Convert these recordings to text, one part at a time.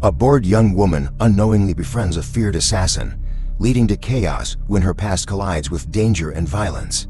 A bored young woman unknowingly befriends a feared assassin, leading to chaos when her past collides with danger and violence.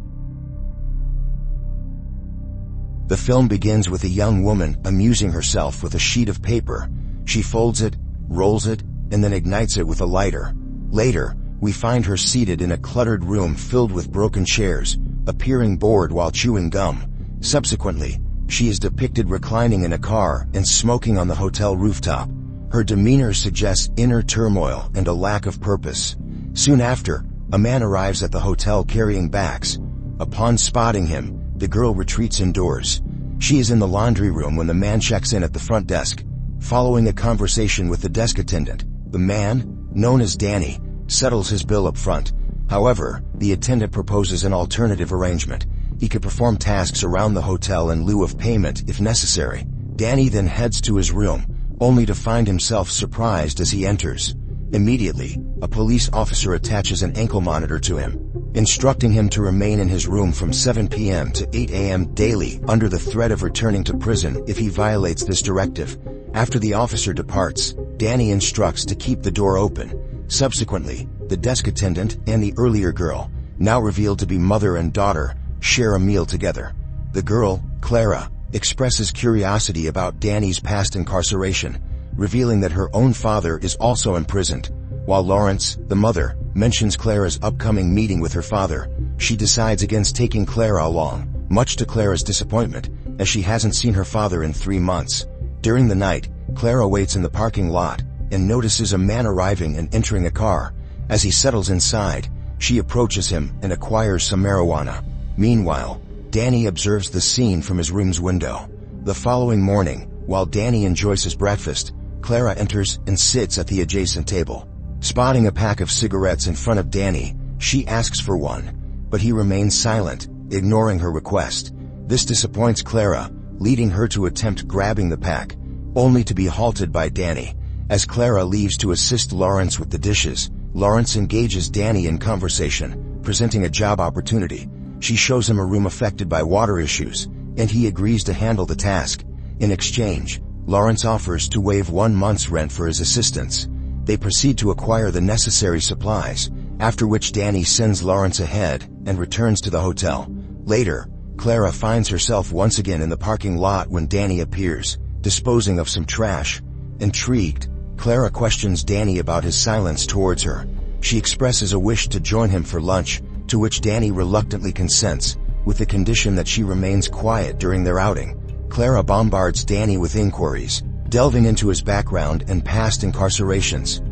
The film begins with a young woman amusing herself with a sheet of paper. She folds it, rolls it, and then ignites it with a lighter. Later, we find her seated in a cluttered room filled with broken chairs, appearing bored while chewing gum. Subsequently, she is depicted reclining in a car and smoking on the hotel rooftop. Her demeanor suggests inner turmoil and a lack of purpose. Soon after, a man arrives at the hotel carrying bags. Upon spotting him, the girl retreats indoors. She is in the laundry room when the man checks in at the front desk. Following a conversation with the desk attendant, the man, known as Danny, settles his bill up front. However, the attendant proposes an alternative arrangement. He could perform tasks around the hotel in lieu of payment if necessary. Danny then heads to his room, only to find himself surprised as he enters. Immediately, a police officer attaches an ankle monitor to him, instructing him to remain in his room from 7 p.m. to 8 a.m. daily under the threat of returning to prison if he violates this directive. After the officer departs, Danny instructs to keep the door open. Subsequently, the desk attendant and the earlier girl, now revealed to be mother and daughter, share a meal together. The girl, Clara, expresses curiosity about Danny's past incarceration, revealing that her own father is also imprisoned. While Lawrence, the mother, mentions Clara's upcoming meeting with her father, she decides against taking Clara along, much to Clara's disappointment, as she hasn't seen her father in 3 months. During the night, Clara waits in the parking lot and notices a man arriving and entering a car. As he settles inside, she approaches him and acquires some marijuana. Meanwhile, Danny observes the scene from his room's window. The following morning, while Danny enjoys his breakfast, Clara enters and sits at the adjacent table. Spotting a pack of cigarettes in front of Danny, she asks for one, but he remains silent, ignoring her request. This disappoints Clara, leading her to attempt grabbing the pack, only to be halted by Danny. As Clara leaves to assist Lawrence with the dishes, Lawrence engages Danny in conversation, presenting a job opportunity. She shows him a room affected by water issues, and he agrees to handle the task. In exchange, Lawrence offers to waive 1 month's rent for his assistance. They proceed to acquire the necessary supplies, after which Danny sends Lawrence ahead and returns to the hotel. Later, Clara finds herself once again in the parking lot when Danny appears, disposing of some trash. Intrigued, Clara questions Danny about his silence towards her. She expresses a wish to join him for lunch, to which Danny reluctantly consents, with the condition that she remains quiet during their outing. Clara bombards Danny with inquiries, delving into his background and past incarcerations.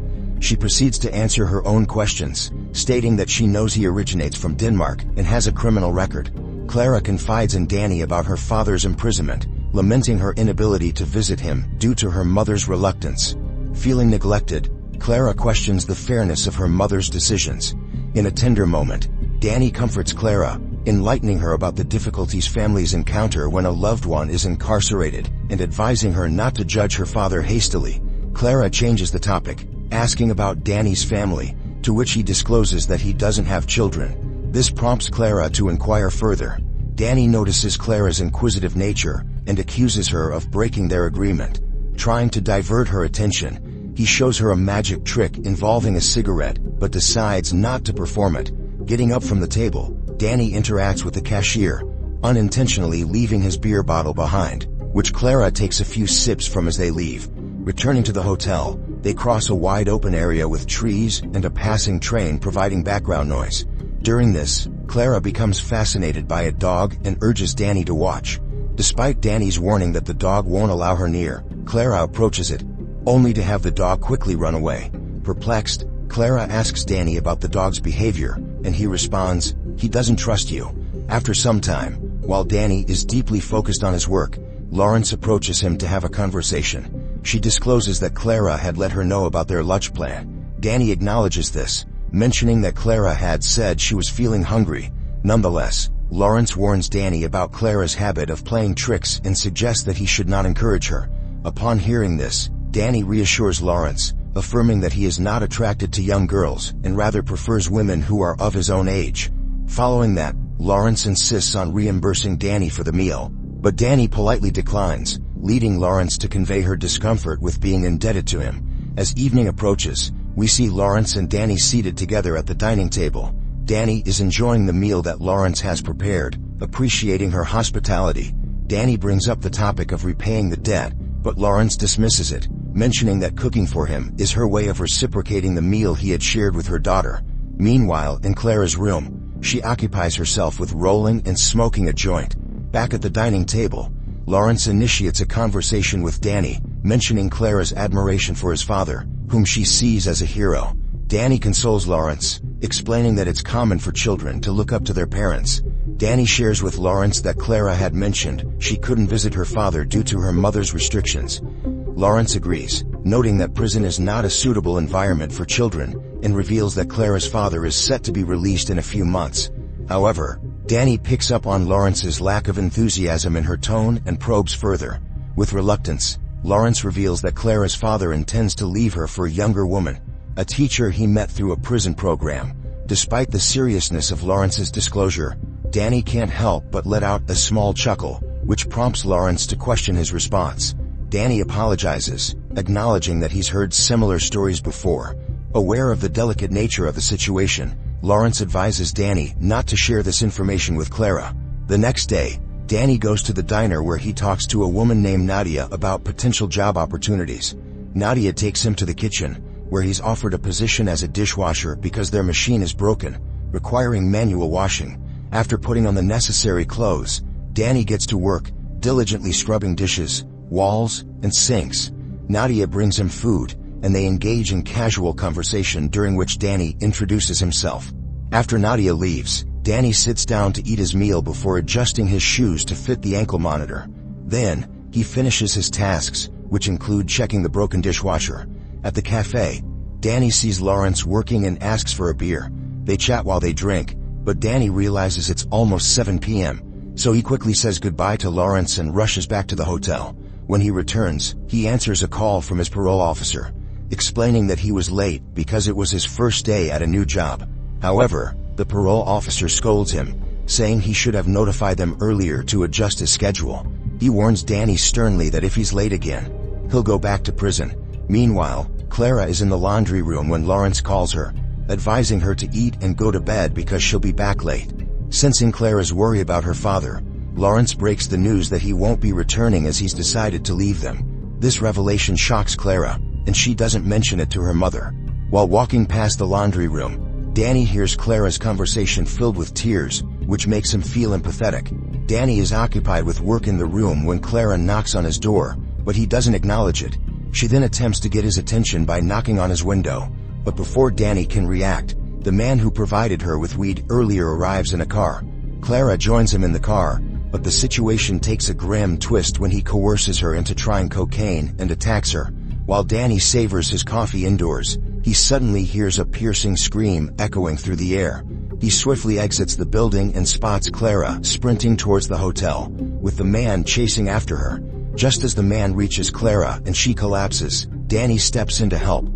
She proceeds to answer her own questions, stating that she knows he originates from Denmark and has a criminal record. Clara confides in Danny about her father's imprisonment, lamenting her inability to visit him due to her mother's reluctance. Feeling neglected, Clara questions the fairness of her mother's decisions. In a tender moment, Danny comforts Clara, enlightening her about the difficulties families encounter when a loved one is incarcerated and advising her not to judge her father hastily. Clara changes the topic, asking about Danny's family, to which he discloses that he doesn't have children. This prompts Clara to inquire further. Danny notices Clara's inquisitive nature and accuses her of breaking their agreement. Trying to divert her attention, he shows her a magic trick involving a cigarette, but decides not to perform it. Getting up from the table, Danny interacts with the cashier, unintentionally leaving his beer bottle behind, which Clara takes a few sips from as they leave. Returning to the hotel, they cross a wide open area with trees and a passing train providing background noise. During this, Clara becomes fascinated by a dog and urges Danny to watch. Despite Danny's warning that the dog won't allow her near, Clara approaches it, only to have the dog quickly run away. Perplexed, Clara asks Danny about the dog's behavior, and he responds, "He doesn't trust you." After some time, while Danny is deeply focused on his work, Lawrence approaches him to have a conversation. She discloses that Clara had let her know about their lunch plan. Danny acknowledges this, mentioning that Clara had said she was feeling hungry. Nonetheless, Lawrence warns Danny about Clara's habit of playing tricks and suggests that he should not encourage her. Upon hearing this, Danny reassures Lawrence, affirming that he is not attracted to young girls and rather prefers women who are of his own age. Following that, Lawrence insists on reimbursing Danny for the meal, but Danny politely declines, leading Lawrence to convey her discomfort with being indebted to him. As evening approaches, we see Lawrence and Danny seated together at the dining table. Danny is enjoying the meal that Lawrence has prepared, appreciating her hospitality. Danny brings up the topic of repaying the debt, but Lawrence dismisses it, mentioning that cooking for him is her way of reciprocating the meal he had shared with her daughter. Meanwhile, in Clara's room, she occupies herself with rolling and smoking a joint. Back at the dining table, Lawrence initiates a conversation with Danny, mentioning Clara's admiration for his father, whom she sees as a hero. Danny consoles Lawrence, explaining that it's common for children to look up to their parents. Danny shares with Lawrence that Clara had mentioned she couldn't visit her father due to her mother's restrictions. Lawrence agrees, noting that prison is not a suitable environment for children, and reveals that Clara's father is set to be released in a few months. However, Danny picks up on Lawrence's lack of enthusiasm in her tone and probes further. With reluctance, Lawrence reveals that Clara's father intends to leave her for a younger woman, a teacher he met through a prison program. Despite the seriousness of Lawrence's disclosure, Danny can't help but let out a small chuckle, which prompts Lawrence to question his response. Danny apologizes, acknowledging that he's heard similar stories before. Aware of the delicate nature of the situation, Lawrence advises Danny not to share this information with Clara. The next day, Danny goes to the diner where he talks to a woman named Nadia about potential job opportunities. Nadia takes him to the kitchen, where he's offered a position as a dishwasher because their machine is broken, requiring manual washing. After putting on the necessary clothes, Danny gets to work, diligently scrubbing dishes, walls, and sinks. Nadia brings him food, and they engage in casual conversation during which Danny introduces himself. After Nadia leaves, Danny sits down to eat his meal before adjusting his shoes to fit the ankle monitor. Then, he finishes his tasks, which include checking the broken dishwasher. At the cafe, Danny sees Lawrence working and asks for a beer. They chat while they drink, but Danny realizes it's almost 7 p.m., so he quickly says goodbye to Lawrence and rushes back to the hotel. When he returns, he answers a call from his parole officer, explaining that he was late because it was his first day at a new job. However, the parole officer scolds him, saying he should have notified them earlier to adjust his schedule. He warns Danny sternly that if he's late again, he'll go back to prison. Meanwhile, Clara is in the laundry room when Lawrence calls her, advising her to eat and go to bed because she'll be back late. Sensing Clara's worry about her father, Lawrence breaks the news that he won't be returning as he's decided to leave them. This revelation shocks Clara, and she doesn't mention it to her mother. While walking past the laundry room, Danny hears Clara's conversation filled with tears, which makes him feel empathetic. Danny is occupied with work in the room when Clara knocks on his door, but he doesn't acknowledge it. She then attempts to get his attention by knocking on his window, but before Danny can react, the man who provided her with weed earlier arrives in a car. Clara joins him in the car, but the situation takes a grim twist when he coerces her into trying cocaine and attacks her. While Danny savors his coffee indoors, he suddenly hears a piercing scream echoing through the air. He swiftly exits the building and spots Clara sprinting towards the hotel, with the man chasing after her. Just as the man reaches Clara and she collapses, Danny steps in to help.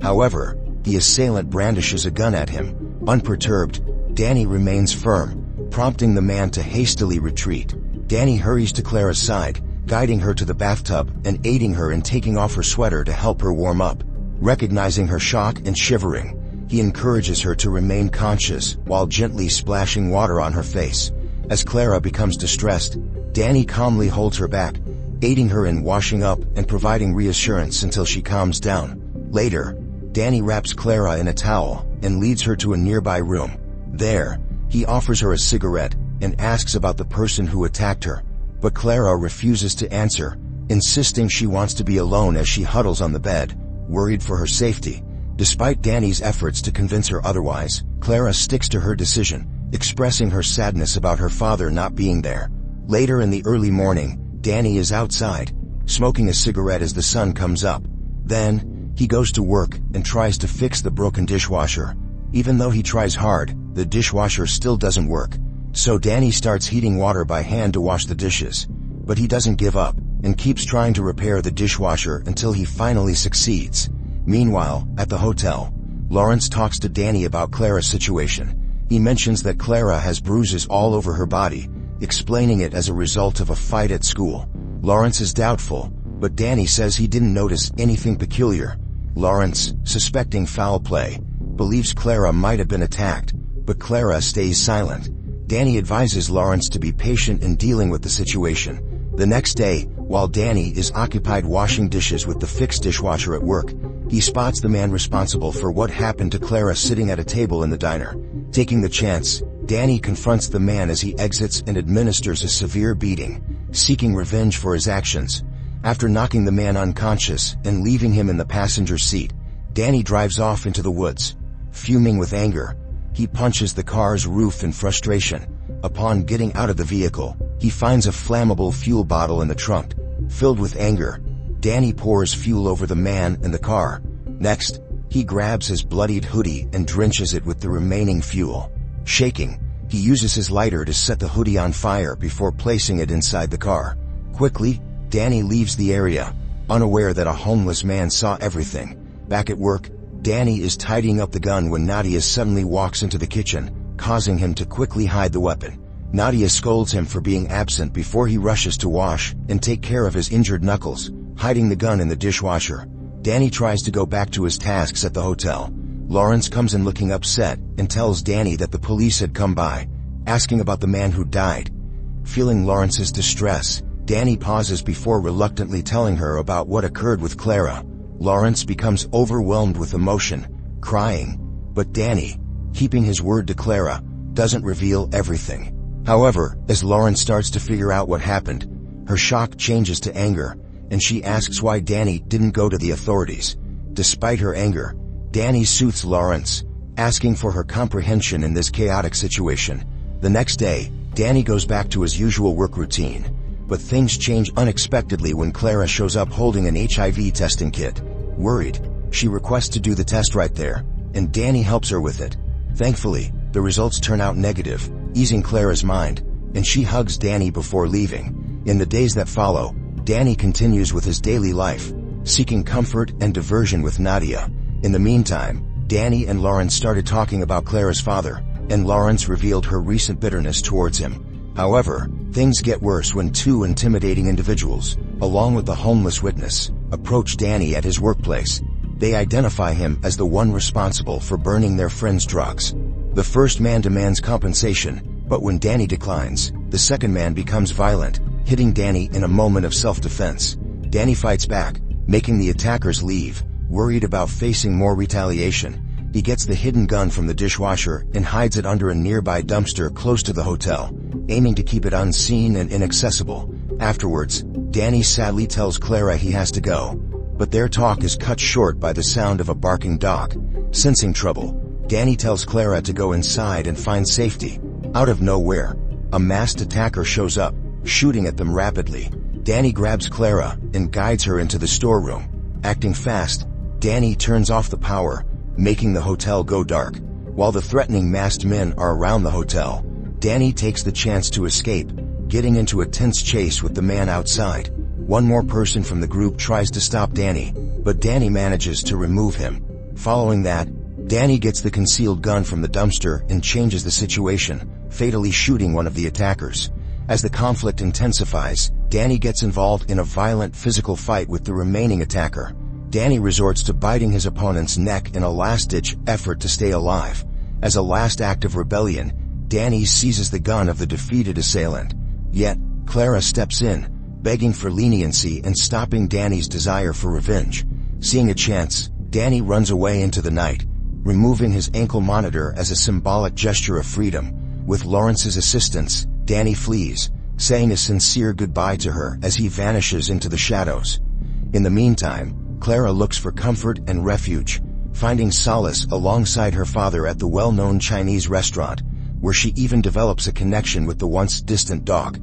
However, the assailant brandishes a gun at him. Unperturbed, Danny remains firm, prompting the man to hastily retreat. Danny hurries to Clara's side, guiding her to the bathtub and aiding her in taking off her sweater to help her warm up. Recognizing her shock and shivering, he encourages her to remain conscious while gently splashing water on her face. As Clara becomes distressed, Danny calmly holds her back, aiding her in washing up and providing reassurance until she calms down. Later, Danny wraps Clara in a towel and leads her to a nearby room. There, he offers her a cigarette and asks about the person who attacked her, but Clara refuses to answer, insisting she wants to be alone as she huddles on the bed, worried for her safety. Despite Danny's efforts to convince her otherwise, Clara sticks to her decision, expressing her sadness about her father not being there. Later in the early morning, Danny is outside, smoking a cigarette as the sun comes up. Then, he goes to work and tries to fix the broken dishwasher. Even though he tries hard, the dishwasher still doesn't work. So Danny starts heating water by hand to wash the dishes. But he doesn't give up, and keeps trying to repair the dishwasher until he finally succeeds. Meanwhile, at the hotel, Lawrence talks to Danny about Clara's situation. He mentions that Clara has bruises all over her body, explaining it as a result of a fight at school. Lawrence is doubtful, but Danny says he didn't notice anything peculiar. Lawrence, suspecting foul play, believes Clara might have been attacked, but Clara stays silent. Danny advises Lawrence to be patient in dealing with the situation. The next day, while Danny is occupied washing dishes with the fixed dishwasher at work, he spots the man responsible for what happened to Clara sitting at a table in the diner. Taking the chance, Danny confronts the man as he exits and administers a severe beating, seeking revenge for his actions. After knocking the man unconscious and leaving him in the passenger seat, Danny drives off into the woods. Fuming with anger, he punches the car's roof in frustration. Upon getting out of the vehicle, he finds a flammable fuel bottle in the trunk. Filled with anger, Danny pours fuel over the man and the car. Next, he grabs his bloodied hoodie and drenches it with the remaining fuel. Shaking, he uses his lighter to set the hoodie on fire before placing it inside the car. Quickly, Danny leaves the area, unaware that a homeless man saw everything. Back at work, Danny is tidying up the gun when Nadia suddenly walks into the kitchen, causing him to quickly hide the weapon. Nadia scolds him for being absent before he rushes to wash and take care of his injured knuckles, hiding the gun in the dishwasher. Danny tries to go back to his tasks at the hotel. Lawrence comes in looking upset and tells Danny that the police had come by, asking about the man who died. Feeling Lawrence's distress, Danny pauses before reluctantly telling her about what occurred with Clara. Lawrence becomes overwhelmed with emotion, crying, but Danny, keeping his word to Clara, doesn't reveal everything. However, as Lawrence starts to figure out what happened, her shock changes to anger, and she asks why Danny didn't go to the authorities. Despite her anger, Danny soothes Lawrence, asking for her comprehension in this chaotic situation. The next day, Danny goes back to his usual work routine, but things change unexpectedly when Clara shows up holding an HIV testing kit. Worried, she requests to do the test right there, and Danny helps her with it. Thankfully, the results turn out negative, easing Clara's mind, and she hugs Danny before leaving. In the days that follow, Danny continues with his daily life, seeking comfort and diversion with Nadia. In the meantime, Danny and Lawrence started talking about Clara's father, and Lawrence revealed her recent bitterness towards him. However, things get worse when two intimidating individuals, along with the homeless witness, approach Danny at his workplace. They identify him as the one responsible for burning their friend's drugs. The first man demands compensation, but when Danny declines, the second man becomes violent, hitting Danny in a moment of self-defense. Danny fights back, making the attackers leave. Worried about facing more retaliation, he gets the hidden gun from the dishwasher and hides it under a nearby dumpster close to the hotel, aiming to keep it unseen and inaccessible. Afterwards, Danny sadly tells Clara he has to go, but their talk is cut short by the sound of a barking dog. Sensing trouble, Danny tells Clara to go inside and find safety. Out of nowhere, a masked attacker shows up, shooting at them rapidly. Danny grabs Clara and guides her into the storeroom. Acting fast, Danny turns off the power, making the hotel go dark. While the threatening masked men are around the hotel, Danny takes the chance to escape, getting into a tense chase with the man outside. One more person from the group tries to stop Danny, but Danny manages to remove him. Following that, Danny gets the concealed gun from the dumpster and changes the situation, fatally shooting one of the attackers. As the conflict intensifies, Danny gets involved in a violent physical fight with the remaining attacker. Danny resorts to biting his opponent's neck in a last-ditch effort to stay alive. As a last act of rebellion, Danny seizes the gun of the defeated assailant. Yet, Clara steps in, begging for leniency and stopping Danny's desire for revenge. Seeing a chance, Danny runs away into the night, removing his ankle monitor as a symbolic gesture of freedom. With Lawrence's assistance, Danny flees, saying a sincere goodbye to her as he vanishes into the shadows. In the meantime, Clara looks for comfort and refuge, finding solace alongside her father at the well-known Chinese restaurant, where she even develops a connection with the once distant dog.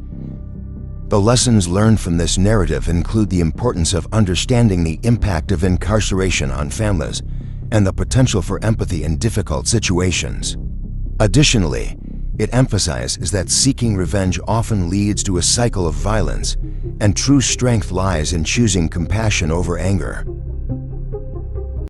The lessons learned from this narrative include the importance of understanding the impact of incarceration on families and the potential for empathy in difficult situations. Additionally, it emphasizes that seeking revenge often leads to a cycle of violence, and true strength lies in choosing compassion over anger.